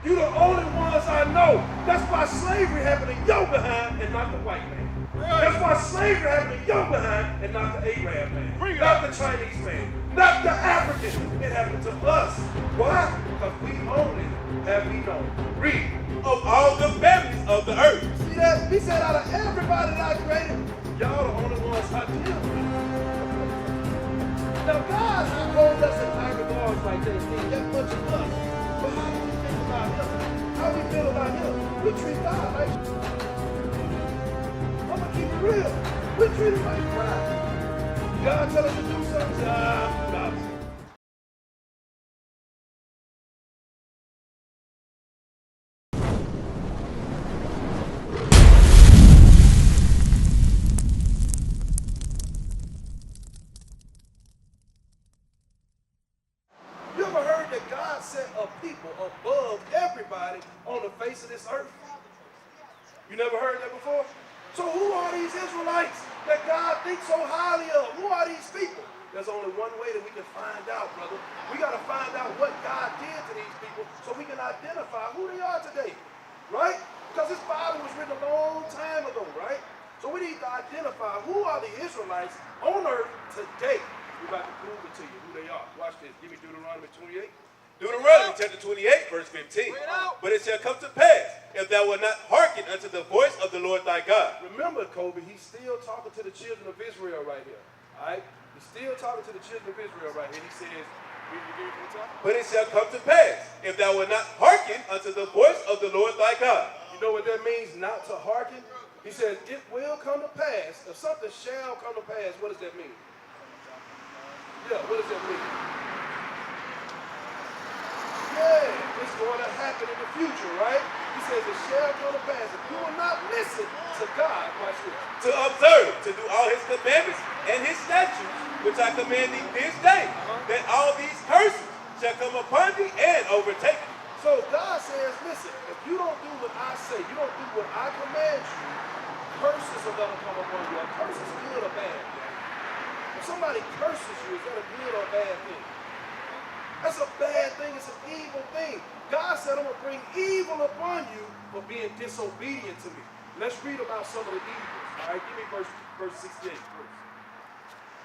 You the only ones I know. That's why slavery happened in your behind and not the white man. That's why slavery happened in your behind and not the Arab man. Not the Chinese man. Not the African. It happened to us. Why? Because we only have we known. Read. Of all the families of the earth. See that? He said out of everybody that I created, y'all the only ones I deal with. Now God holds us in high regards like that. That much of us. But how do we think about him? How we feel about him? We treat God like I'm gonna keep it real. We treat him like crap. God tell us to do something. God. You ever heard that God set a people above everybody on the face of this earth? You never heard that before? So who are these Israelites that God thinks so highly of? Who are these people? There's only one way that we can find out, brother. We got to find out what God did to these people so we can identify who they are today, right? Because this Bible was written a long time ago, right? So we need to identify who are the Israelites on earth today. We're about to prove it to you who they are. Watch this. Give me Deuteronomy 28. Deuteronomy chapter 28, verse 15. But it shall come to pass, if thou wilt not hearken unto the voice of the Lord thy God. Remember, Kobe, he's still talking to the children of Israel right here. All right? He's still talking to the children of Israel right here. He says, but it shall come to pass, if thou wilt not hearken unto the voice of the Lord thy God. You know what that means, not to hearken? He says, it will come to pass. If something shall come to pass, what does that mean? Yeah, what does that mean? Yeah, it's going to happen in the future, right? He says it shall come to pass. If you will not listen to God, watch this. To observe, to do all his commandments and his statutes, which I command thee this day, that all these curses shall come upon thee and overtake thee. So God says, listen, if you don't do what I say, you don't do what I command you, curses are going to come upon you. A curse is good or bad. If somebody curses you, is that a good or bad thing? That's a bad thing. It's an evil thing. God said, I'm going to bring evil upon you for being disobedient to me. Let's read about some of the evils. All right, give me verse 68 first.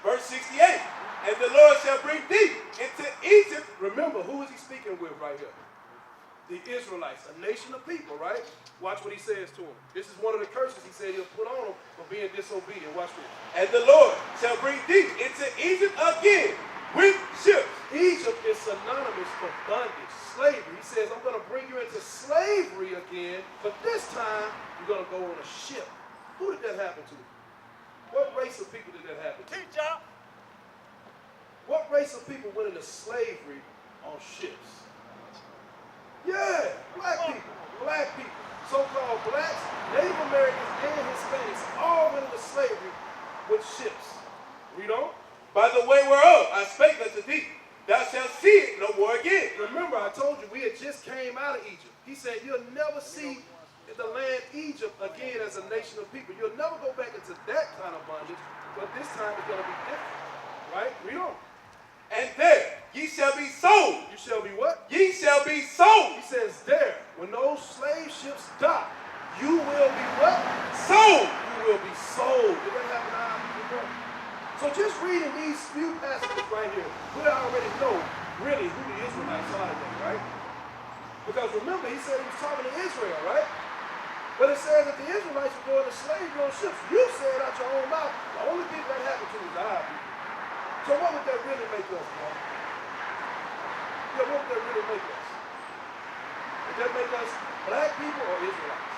Verse 68, and the Lord shall bring thee into Egypt. Remember, who is he speaking with right here? The Israelites, a nation of people, right? Watch what he says to them. This is one of the curses he said he'll put on them for being disobedient. Watch this. And the Lord shall bring thee into Egypt again with ships. Egypt is synonymous for bondage, slavery. He says, I'm going to bring you into slavery again, but this time you're going to go on a ship. Who did that happen to? What race of people did that happen to? Teacher. What race of people went into slavery on ships? Yeah, black people. Black people. So-called blacks, Native Americans, and Hispanics all went into slavery with ships. Read on. By the way whereof I spake unto thee, thou shalt see it no more again. Remember, I told you we had just came out of Egypt. He said, you'll never see the land Egypt again as a nation of people. You'll never go back into that kind of bondage, but this time it's going to be different. Right? Read on. And there ye shall be sold. You shall be what? Ye shall be sold. He says there, when those slave ships dock, you will be what? Sold. You will be sold. Did that happen to our people? So just reading these few passages right here, we already know really who the Israelites are today, right? Because remember, he said he was talking to Israel, right? But it says that the Israelites were going to slavery on ships. You said out your own mouth, the only people that happened to is our people. So what would that really make us, bro? Yeah, what would that really make us? Would that make us black people or Israelites?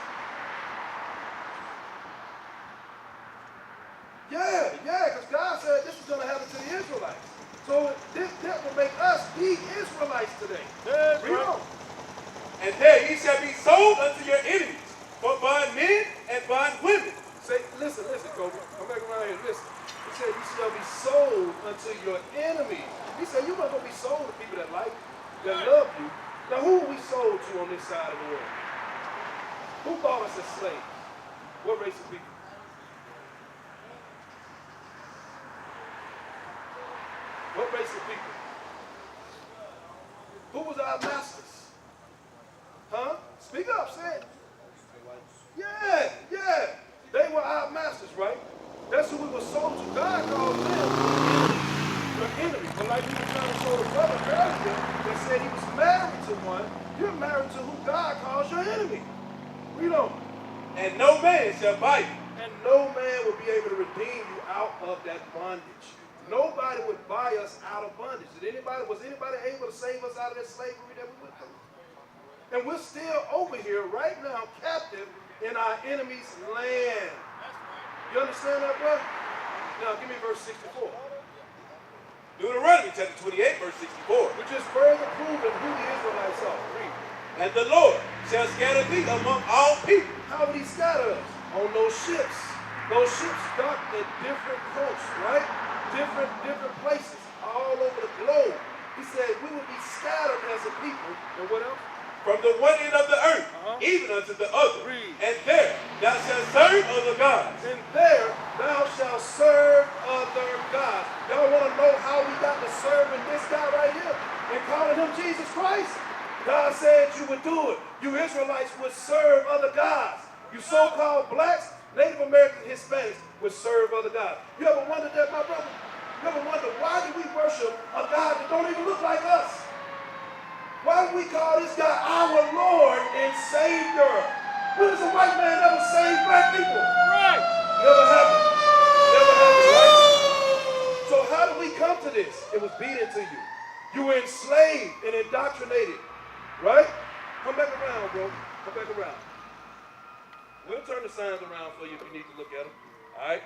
Yeah, because God said this was going to happen to the Israelites. So that will make us the Israelites today. Read on. And there ye shall be sold unto your enemies, for bondmen and bondwomen. Say, listen, Kobe. Come back around here. Listen. He said you shall be sold unto your enemies. He said you're not going to be sold to people that like you, that love you. Now who are we sold to on this side of the world? Who bought us as slaves? What race of people? What race of people? Who was our masters? Huh? Speak up, say it. Yeah, yeah. They were our masters, right? That's who we were sold to. God called them your enemy. But like we were trying to show the brother earlier that said he was married to one, you're married to who God calls your enemy. Read on. And no man shall buy you. And no man will be able to redeem you out of that bondage. Nobody would buy us out of bondage. Was anybody able to save us out of that slavery that we went through? And we're still over here right now, captive in our enemy's land. You understand that, bro? Now, give me verse 64. Deuteronomy chapter 28, verse 64. Which is further proving who the Israelites are. Read. And the Lord shall scatter thee among all people. How would he scatter us? On those ships. Those ships docked at different coasts, right? Different places, all over the globe. He said we would be scattered as a people. And what else? From the one end of the earth, even unto the other. Read. And there thou shalt serve other gods. And there thou shalt serve other gods. Y'all want to know how we got to serving this guy right here and calling him Jesus Christ? God said you would do it. You Israelites would serve other gods. You so-called blacks, Native Americans, Hispanics would serve other gods. You ever wondered that, my brother? You ever wondered why do we worship a God that don't even look like us? Why do we call this guy our Lord and Savior? When does a white man ever save black people? Right. Never happened. Never happened, right? So how did we come to this? It was beaten to you. You were enslaved and indoctrinated, right? Come back around, bro. Come back around. We'll turn the signs around for you if you need to look at them, all right?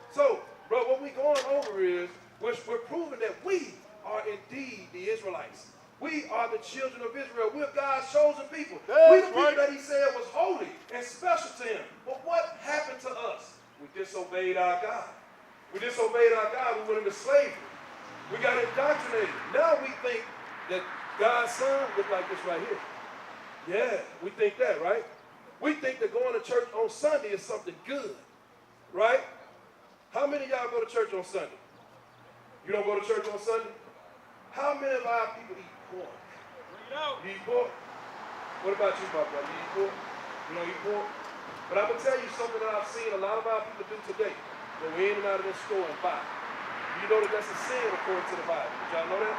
So, bro, what we're going over is we're proving that we are indeed the Israelites. We are the children of Israel. We're God's chosen people. We're the people that he said was holy and special to him. But what happened to us? We disobeyed our God. We disobeyed our God. We went into slavery. We got indoctrinated. Now we think that God's son looked like this right here. Yeah, we think that, right? We think that going to church on Sunday is something good, right? How many of y'all go to church on Sunday? You don't go to church on Sunday? How many of our people eat pork? You eat pork? What about you, my brother? You eat pork? You don't eat pork? But I'm going to tell you something that I've seen a lot of our people do today. Go in and out of this store and buy. You know that that's a sin according to the Bible. Did y'all know that?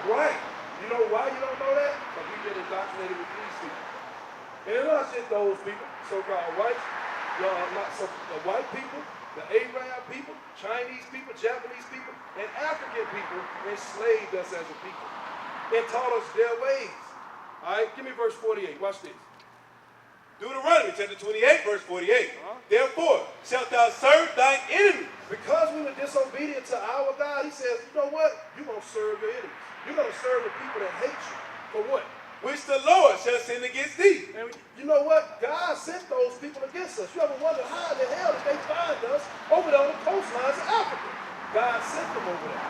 Right. You know why you don't know that? Because we've been indoctrinated with these people. And it's not just those people, so-called whites, the white people, the Arab people, Chinese people, Japanese people, and African people enslaved us as a people and taught us their ways. All right, give me verse 48. Watch this. Deuteronomy chapter 28, verse 48. Therefore shalt thou serve thine enemies. Because we were disobedient to our God, he says, you know what? You're going to serve your enemies. You're going to serve the people that hate you. For what? Which the Lord shall send against thee. And you know what? God sent those people against us. You ever wonder how in the hell did they find us over there on the coastlines of Africa? God sent them over there.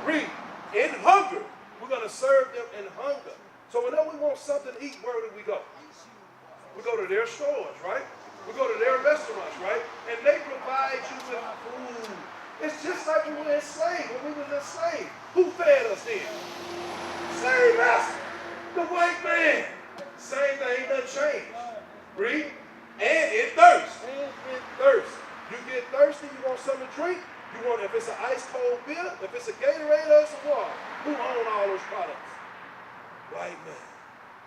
Read. In hunger. We're going to serve them in hunger. So whenever we want something to eat, where do we go? We go to their stores, right? We go to their restaurants, right? And they provide you with food. It's just like we were enslaved. When we were enslaved, who fed us then? Same master. The white man. Same thing, doesn't change. Read. And in thirst. And in thirst. You get thirsty, you want something to drink. You want, if it's an ice cold beer, if it's a Gatorade or some water. Who own all those products? White man.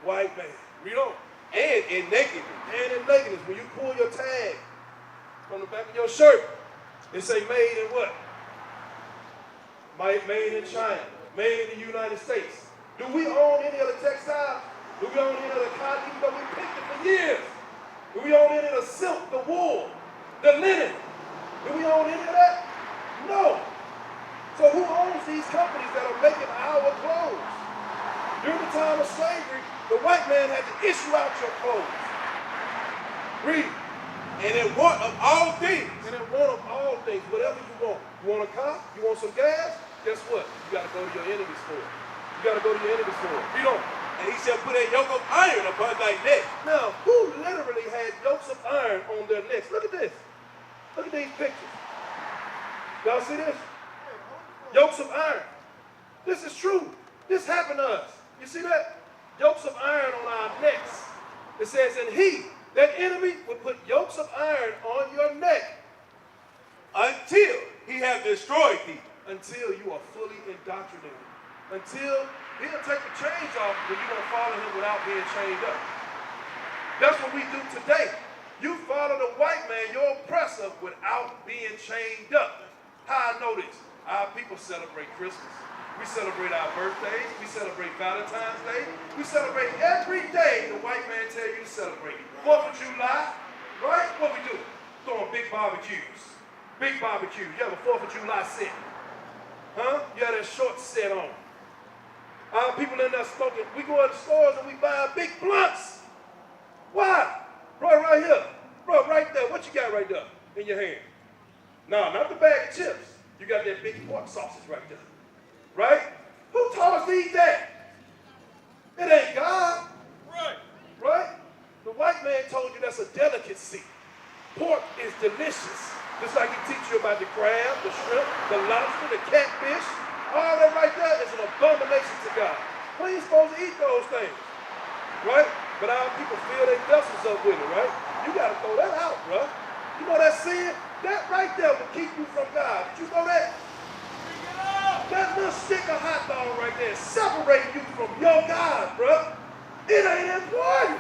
White man. Read on. And in nakedness. And in nakedness. When you pull your tag from the back of your shirt, it say made in what? Made in China. Made in the United States. Do we own any of the textiles? Do we own any of the cotton? Even though we picked it for years. Do we own any of the silk, the wool, the linen? Do we own any of that? No. So who owns these companies that are making our clothes? During the time of slavery, the white man had to issue out your clothes. Read. And in want of all things. And in want of all things, whatever you want. You want a car? You want some gas? Guess what? You got to go to your enemy's store. You got to go to your enemy's store. You don't. And he shall put a yoke of iron upon thy neck. Now, who literally had yokes of iron on their necks? Look at this. Look at these pictures. Y'all see this? Yokes of iron. This is true. This happened to us. You see that? Yokes of iron on our necks. It says, and he, that enemy, would put yokes of iron on your neck until he have destroyed thee. until you are fully indoctrinated. Until he'll take the chains off when you don't follow him without being chained up. That's what we do today. You follow the white man, your oppressor, without being chained up. How I know this? Our people celebrate Christmas. We celebrate our birthdays. We celebrate Valentine's Day. We celebrate every day the white man tell you to celebrate. 4th of July, right? What we do? Throwing big barbecues. Big barbecues. You have a 4th of July set. Huh? You have that short set on. Our people in there smoking. We go to the stores and we buy big blunts. Why? Bro, right here. Bro, right there. What you got right there in your hand? No, not the bag of chips. You got that big pork sausage right there. Right? Who taught us to eat that? It ain't God. Right. Right? The white man told you that's a delicacy. Pork is delicious. Just like he teach you about the crab, the shrimp, the lobster, the catfish. All that right there is an abomination to God. We ain't supposed to eat those things. Right? But our people fill their vessels up with it, right? You got to throw that out, bro. You know that sin? That right there will keep you from God. Did you know that? That little stick of hot dog right there separating you from your God, bro. It ain't important.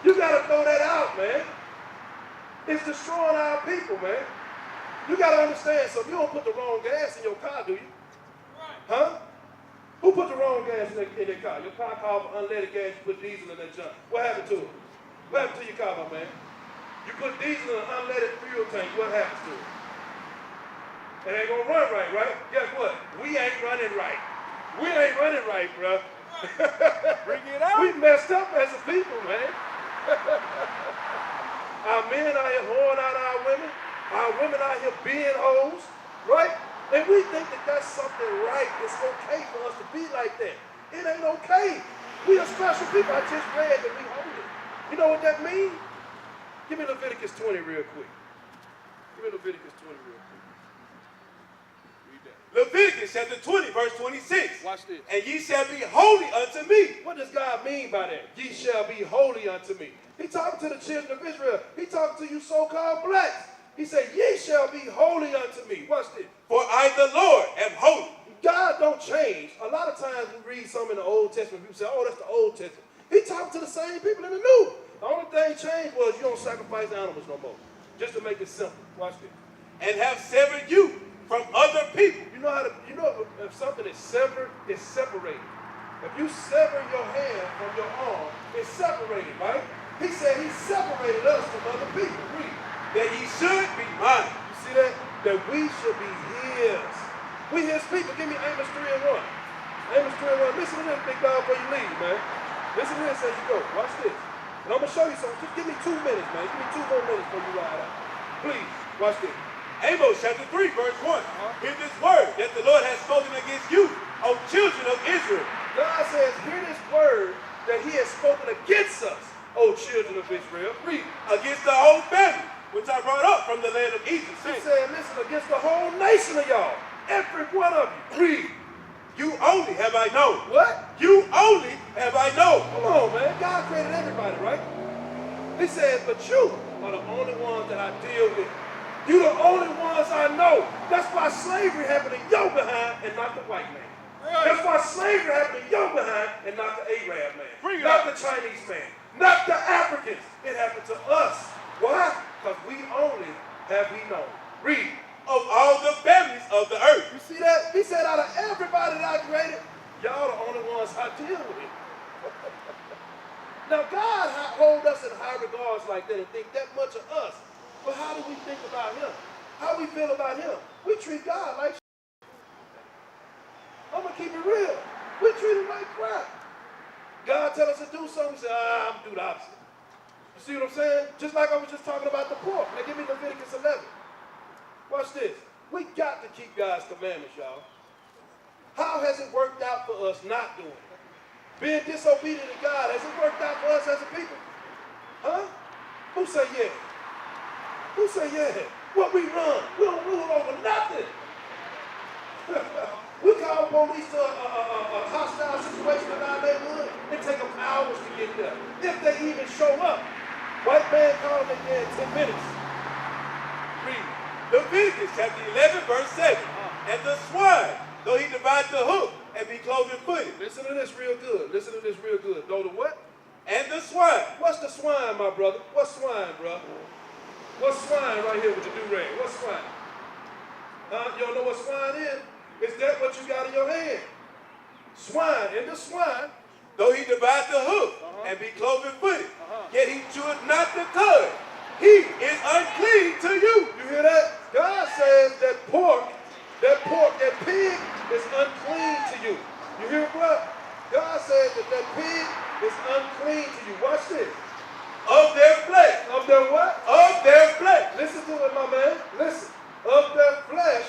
You got to throw that out, man. It's destroying our people, man. You got to understand, so you don't put the wrong gas in your car, do you? Huh? Who put the wrong gas in their car? Your car called for unleaded gas, you put diesel in that junk. What happened to it? What happened to your car, my man? You put diesel in an unleaded fuel tank, what happens to it? It ain't gonna run right, right? Guess what? We ain't running right. We ain't running right, bro. Bring it out. We messed up as a people, man. Our men out here whoring out our women. Our women out here being hoes, right? And we think that that's something right. It's okay for us to be like that. It ain't okay. We are special people. I just read that we holy. You know what that means? Give me Leviticus 20 real quick. Give me Leviticus 20 real quick. Read that. Leviticus chapter 20, verse 26. Watch this. And ye shall be holy unto me. What does God mean by that? Ye shall be holy unto me. He talking to the children of Israel. He talking to you so-called blacks. He said, ye shall be holy unto me. Watch this. For I, the Lord, am holy. God don't change. A lot of times we read some in the Old Testament. People say, oh, that's the Old Testament. He talking to the same people in the New. The only thing changed was you don't sacrifice animals no more. Just to make it simple. Watch this. And have severed you from other people. You know if something is severed, it's separated. If you sever your hand from your arm, it's separated, right? He said he separated us from other people. Read. That ye should be mine. You see that? That we should be his. We his people. Give me Amos 3 and 1. Amos 3 and 1. Listen to this, big dog, before you leave, man. Listen to this as you go. Watch this. And I'm going to show you something. Just give me 2 minutes, man. Give me 2 more minutes before you ride out. Please, watch this. Amos chapter 3, verse 1. Hear this word that the Lord has spoken against you, O children of Israel. God says, hear this word that he has spoken against us, O children of Israel. Read. Against the whole family, which I brought up from the land of Egypt. He said, listen, against the whole nation of y'all. Every one of you. Read. You only have I known. What? You only have I known. Come on, man. God created everybody, right? He said, but you are the only ones that I deal with. You the only ones I know. That's why slavery happened in your behind and not the white man. Right. That's why slavery happened in your behind and not the Arab man. Not the Chinese man. Not the Africans. It happened to us. Why? Because we only have we known. Read. Of all the families of the earth. You see that? He said out of everybody that I created, y'all the only ones I deal with. Now God hold us in high regards like that and think that much of us. But how do we think about him? How we feel about him? We treat God like I'm going to keep it real. We treat him like crap. God tell us to do something, we say, I'm going to do the opposite. You see what I'm saying? Just like I was just talking about the pork. Now give me Leviticus 11. Watch this. We got to keep God's commandments, y'all. How has it worked out for us not doing it? Being disobedient to God, has it worked out for us as a people? Huh? Who say yeah? Who say yeah? What we run? We don't rule over nothing. We call police to a hostile situation in our neighborhood. It takes them hours to get there. If they even show up. White man called it there in 10 minutes. Read. Leviticus chapter 11, verse 7. And the swine, though he divide the hoof and be cloven footed. Listen to this real good. Listen to this real good. Though the what? And the swine. What's the swine, my brother? What's swine, bro? What's swine right here with the do-rag? What's swine? You don't know what swine is? Is that what you got in your hand? Swine. And the swine, Though he divide the hoof and be cloven footed, yet he cheweth not the cud. He is unclean to you. you hear that? God says that that pig is unclean to you. You hear it, bro? God says that pig is unclean to you. Watch this. Of their flesh. Of their what? Of their flesh. Listen to it, my man. Listen. Of their flesh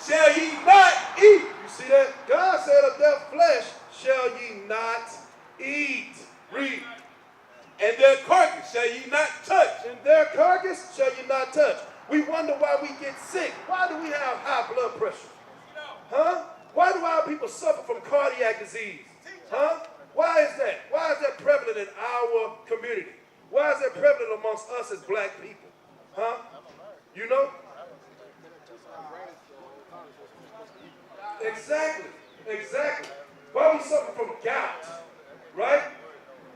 Shall ye not eat. You see that? God said of their flesh shall ye not eat. Read. And their carcass shall ye not touch. And their carcass shall ye not touch. We wonder why we get sick. Why do we have high blood pressure? Huh? Why do our people suffer from cardiac disease? Huh? Why is that? Why is that prevalent in our community? Why is that prevalent amongst us as black people? Huh? You know? Exactly. Exactly. Why we suffer from gout, right?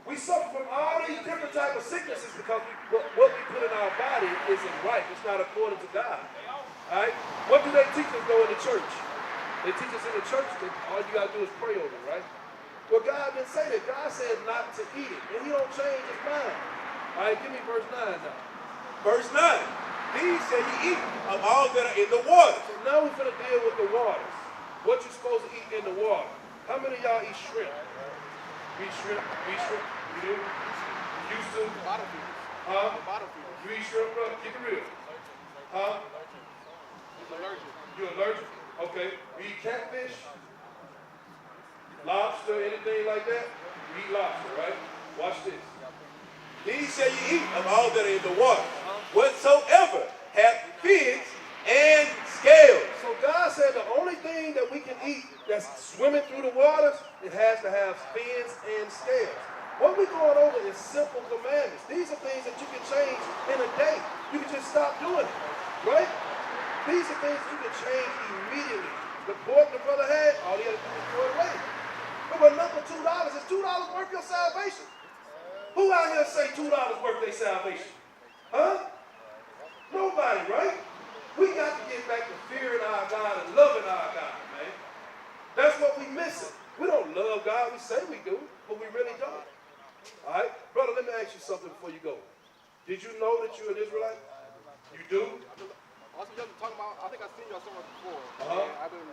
We suffer from all these different types of sicknesses because what we put in our body isn't right. It's not according to God. All right? What do they teach us though in the church? They teach us in the church that all you got to do is pray over it, right? Well, God didn't say that. God said not to eat it. And he don't change his mind. All right, give me verse 9 now. Verse 9. These shall ye eat of all that are in the water. So now we're going to deal with the waters. What you supposed to eat in the water. How many of y'all eat shrimp? Eat shrimp? Eat shrimp? You do? You used to? Bottle feeders. Huh? Bottle feeders. You eat shrimp, bro? Keep it real. Huh? He's allergic. You allergic? Okay. You eat catfish? Lobster, anything like that? You eat lobster, right? Watch this. These shall ye eat of all that are in the water. Whatsoever hath fins and scales. So God said the only thing that we can eat that's swimming through the waters, it has to have fins and scales. What we're going over is simple commandments. These are things that you can change in a day. You can just stop doing it, right? These are things you can change immediately. The pork the brother had, all he had to do was throw it away. But with another $2, is $2 worth your salvation? Who out here say $2 worth their salvation? Huh? Nobody, right? We got to get back to fearing our God and loving our God, man. That's what we missing. We don't love God. We say we do, but we really don't. All right? Brother, let me ask you something before you go. Did you know that you're an Israelite? You do? Also, just talking about, I think I've seen y'all somewhere before. I've been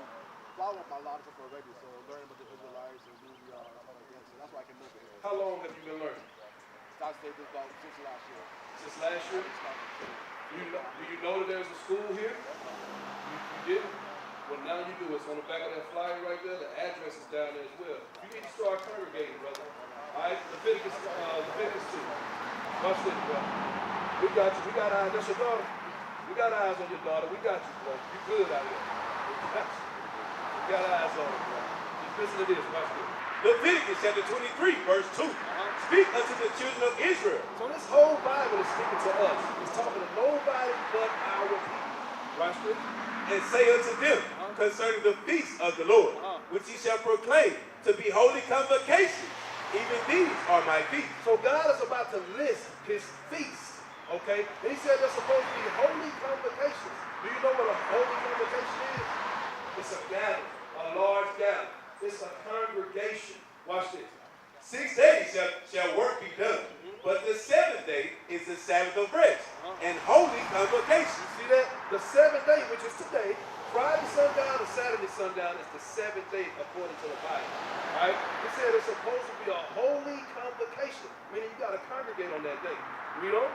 following up a lot of stuff already, so learning about the Israelites and who we are and stuff like that. So that's why I can move it. How long have you been learning? I'd say this about since last year. Since last year? Do you know that there's a school here? You did? Well, now you do. It's on the back of that flyer right there. The address is down there as well. You need to start congregating, brother. All right? Leviticus 2. Watch this, brother. We got you. We got eyes. That's your daughter. We got eyes on your daughter. We got you, bro. You good out here. We got you. We got eyes on her, bro. Just listen to this. Watch this. Leviticus chapter 23, verse 2. Speak unto the children of Israel. So this whole Bible is speaking to us. It's talking to nobody but our people. Watch this. And say unto them concerning the feast of the Lord, which ye shall proclaim to be holy convocations. Even these are my feasts. So God is about to list his feasts, okay? And he said they're supposed to be holy convocations. Do you know what a holy convocation is? It's a gathering, a large gathering. It's a congregation. Watch this. 6 days shall work be done, but the 7th day is the Sabbath of rest and holy convocation. See that? The 7th day, which is today, Friday sundown to Saturday sundown, is the 7th day according to the Bible. All right? He said it's supposed to be a holy convocation, meaning you got to congregate on that day. Read on.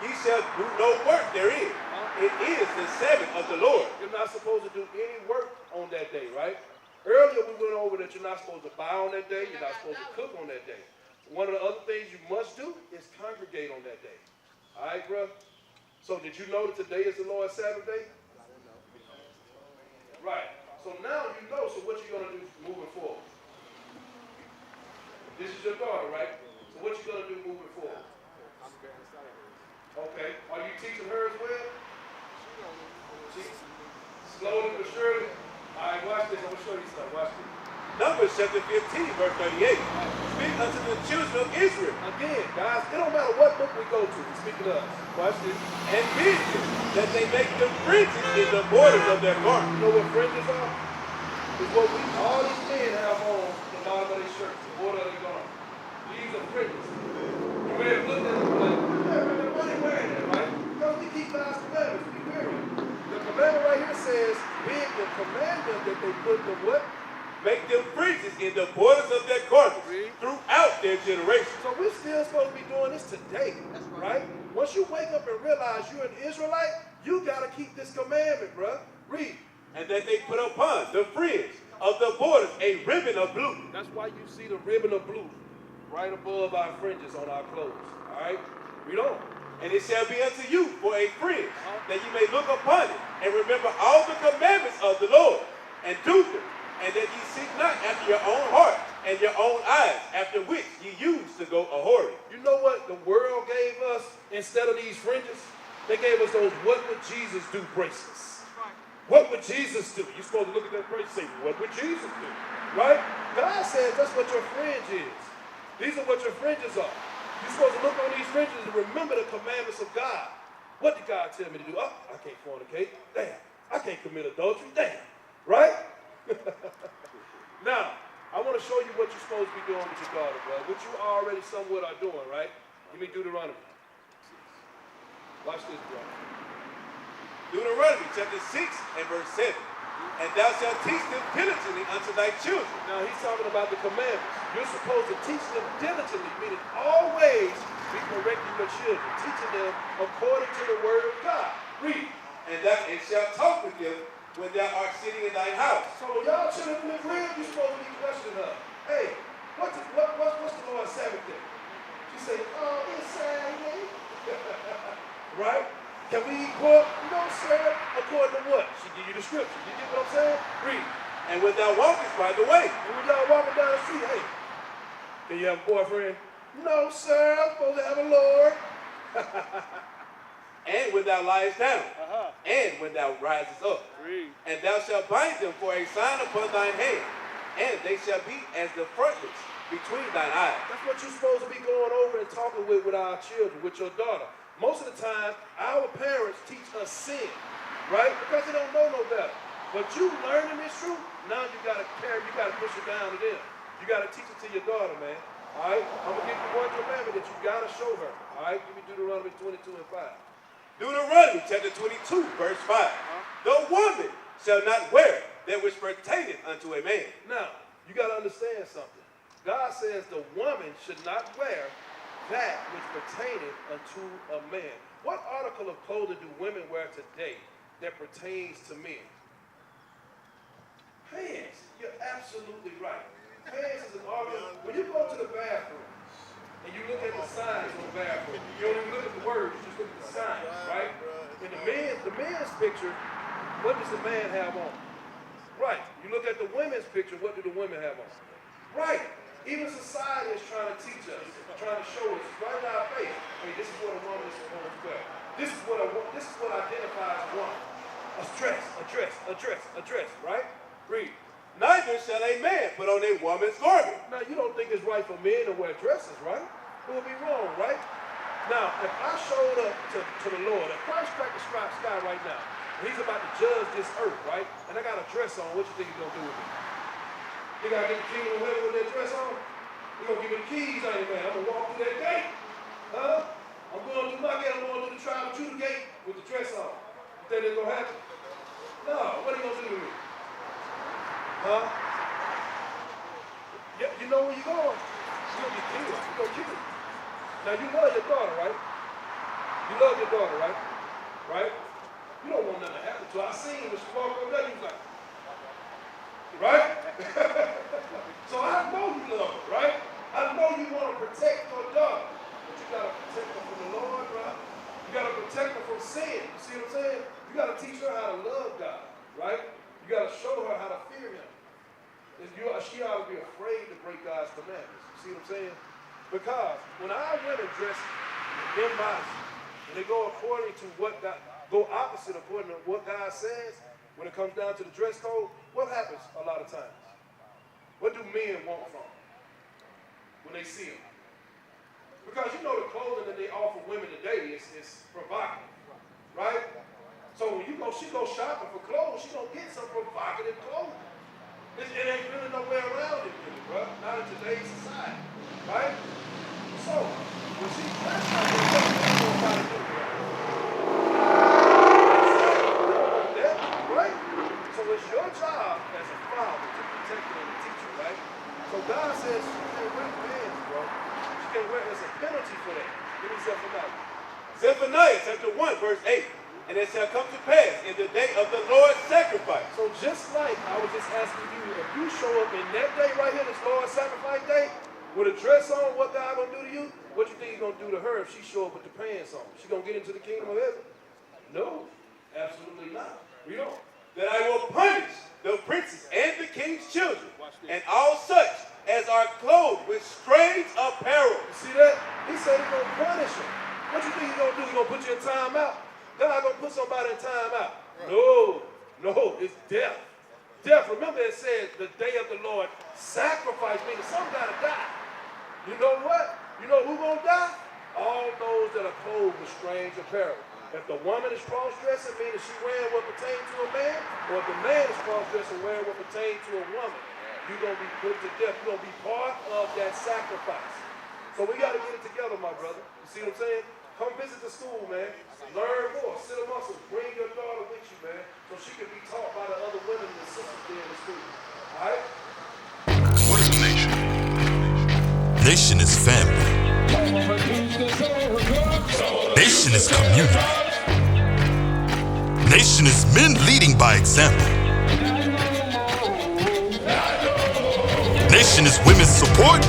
Ye shall do no work therein. It is the Sabbath of the Lord. You're not supposed to do any work on that day, right? Earlier we went over that you're not supposed to buy on that day, you're not supposed to cook on that day. One of the other things you must do is congregate on that day. All right, bro? So did you know that today is the Lord's Sabbath day? Right. So So now you know, so what you going to do moving forward? This is your daughter, right? So what you going to do moving forward? I'm getting started. Okay. Are you teaching her as well? She, slowly but surely. All right, watch this. I'm going to show you something. Watch this. Numbers chapter 15, verse 38. Speak unto the children of Israel. Again, guys, it don't matter what book we go to. Speaking of, watch this. And bid them that they make them fringes in the borders of their garment. You know what fringes are? It's what we, all these men have on the bottom of their shirts, the border of their garment. These are fringes. You may have looked at them like, yeah, man, why they wearing that, right? Because we keep God's commandments. We wear it. The commandment right here says, bid them, command them that they put the what? Make them fringes in the borders of their garments throughout their generations. So we're still supposed to be doing this today, right? Once you wake up and realize you're an Israelite, you got to keep this commandment, bruh. Read. And that they put upon the fringe of the borders a ribbon of blue. That's why you see the ribbon of blue right above our fringes on our clothes, all right? Read on. And it shall be unto you for a fringe, that you may look upon it and remember all the commandments of the Lord and do them. And that ye seek not after your own heart and your own eyes, after which ye used to go a-whoring. You know what the world gave us instead of these fringes? They gave us those what would Jesus do bracelets. What would Jesus do? You're supposed to look at that bracelet and say, what would Jesus do? Right? God says that's what your fringe is. These are what your fringes are. You're supposed to look on these fringes and remember the commandments of God. What did God tell me to do? Oh, I can't fornicate. Damn. I can't commit adultery. Damn. Right? Now, I want to show you what you're supposed to be doing with your daughter, bro. What you already somewhat are doing, right? Give me Deuteronomy. Watch this, bro. Deuteronomy chapter 6 and verse 7. And thou shalt teach them diligently unto thy children. Now, he's talking about the commandments. You're supposed to teach them diligently, meaning always be correcting your children, teaching them according to the word of God. Read. And thou shalt talk with them when thou art sitting in thine house. So y'all children in the crib, you're supposed to be questioning her. Hey, what's the Lord's Sabbath day? She say, oh, it's Saturday. Right? Can we eat pork? No, sir. According to what? She give you the scripture. You get what I'm saying? Read. And when thou walkest by the way. And when y'all walking down the street, hey, can you have a boyfriend? No, sir. I'm supposed to have a Lord. And when thou liest down, and when thou risest up, and thou shalt bind them for a sign upon thine hand, and they shall be as the frontlets between thine eyes. That's what you're supposed to be going over and talking with our children, with your daughter. Most of the time, our parents teach us sin, right? Because they don't know no better. But you learning this truth, now you gotta push it down to them. You gotta teach it to your daughter, man. All right? I'm gonna give you one commandment that you gotta show her. All right? Give me Deuteronomy 22 and 5. Deuteronomy chapter 22, verse 5. The woman shall not wear that which pertaineth unto a man. Now, you got to understand something. God says the woman should not wear that which pertaineth unto a man. What article of clothing do women wear today that pertains to men? Pants. You're absolutely right. Pants is an article. When you go to the bathroom, and you look at the signs on the bathroom, you don't even look at the words, you just look at the signs, right? In the man's picture, what does the man have on? Right. You look at the women's picture, what do the women have on? Right. Even society is trying to teach us, trying to show us right in our face, hey, this is what a woman is supposed to wear. This is what identifies a woman. A dress, right? Read. Neither shall a man put on a woman's garment. Now, you don't think it's right for men to wear dresses, right? It would be wrong, right? Now, if I showed up to the Lord, if Christ cracked the sky right now, and he's about to judge this earth, right? And I got a dress on, what you think he's going to do with me? You got to get the kingdom of heaven with that dress on? He's going to give me the keys, ain't it, man? I'm going to walk through that gate. Huh? I'm going through my gate. I'm going through the tribe of Judah gate with the dress on. You think that's going to happen? No. What are you going to do with me? Huh? Yeah, you know where you're going. You're going to get killed. You're going to kill you. Now, you love your daughter, right? You love your daughter, right? Right? You don't want nothing to happen to her. I seen when she walked over there, you was like, right? So I know you love her, right? I know you want to protect your daughter. But you got to protect her from the Lord, right? You got to protect her from sin. You see what I'm saying? You got to teach her how to love God, right? You got to show her how to See what I'm saying? Because when our women dress in modesty, and they go according to what God, go opposite according to what God says, when it comes down to the dress code, what happens a lot of times? What do men want from them when they see them? Because you know the clothing that they offer women today is provocative, right? So when she goes shopping for clothes, she gonna get some provocative clothing. It ain't really no way around it, really, bro. Not in today's society, right? So when she dresses like that, what gonna try to do? Right? So it's your job as a father to protect her and teach her, right? So God says she can't wear pants, bro. She can't wear. There's a penalty for that. Give me Zephaniah. Zephaniah chapter 1, verse 8. And it shall come to pass in the day of the Lord's sacrifice. So just like I was just asking you, if you show up in that day right here, this Lord's sacrifice day, with a dress on, what God gonna do to you? What you think He's gonna do to her if she show up with the pants on? She gonna get into the kingdom of heaven? No, absolutely not. Read on. That I will punish the princes and the king's children, and all such as are clothed with strange apparel. You see that? He said He's gonna punish them. What you think He's gonna do? He's gonna put you in time out? God gonna put somebody in time out? No, it's death. Death. Remember it says the day of the Lord sacrifice, meaning some gotta die. You know what? You know who gonna die? All those that are clothed with strange apparel. If the woman is cross-dressing, meaning she wearing what pertains to a man, or if the man is cross-dressing, wearing what pertains to a woman, you're going to be put to death. You're going to be part of that sacrifice. So we got to get it together, my brother. You see what I'm saying? Come visit the school, man. Learn more. Sit amongst us. Bring your daughter with you, man, so she can be taught by the other women and sisters there in the school. All right? What is a nation? Nation is family. Nation is community. Nation is men leading by example. Nation is women's support